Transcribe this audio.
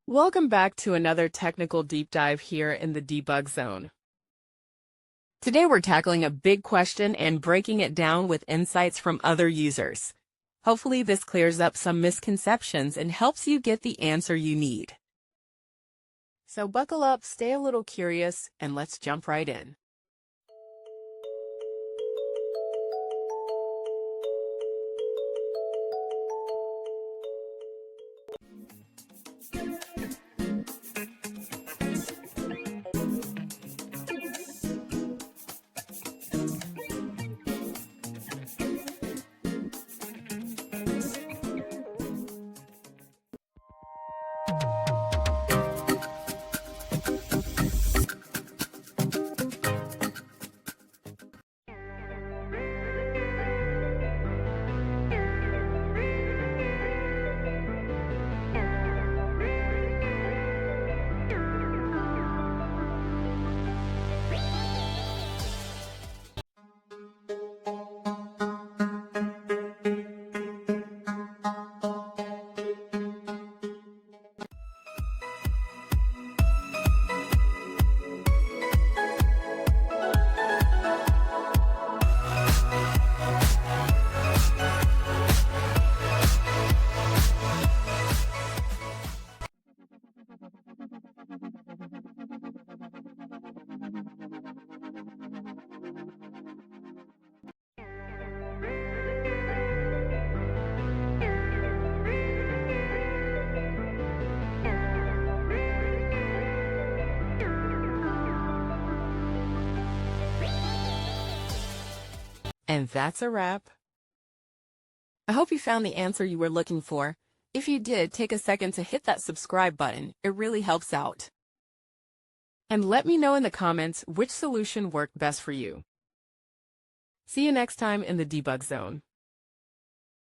Welcome back to another technical deep dive here in the debug zone. Today we're tackling a big question and breaking it down with insights from other users. Hopefully this clears up some misconceptions and helps you get the answer you need. So buckle up, stay a little curious, and let's jump right in. And that's a wrap. I hope you found the answer you were looking for. If you did, take a second to hit that subscribe button. It really helps out. And let me know in the comments which solution worked best for you. See you next time in the debug zone.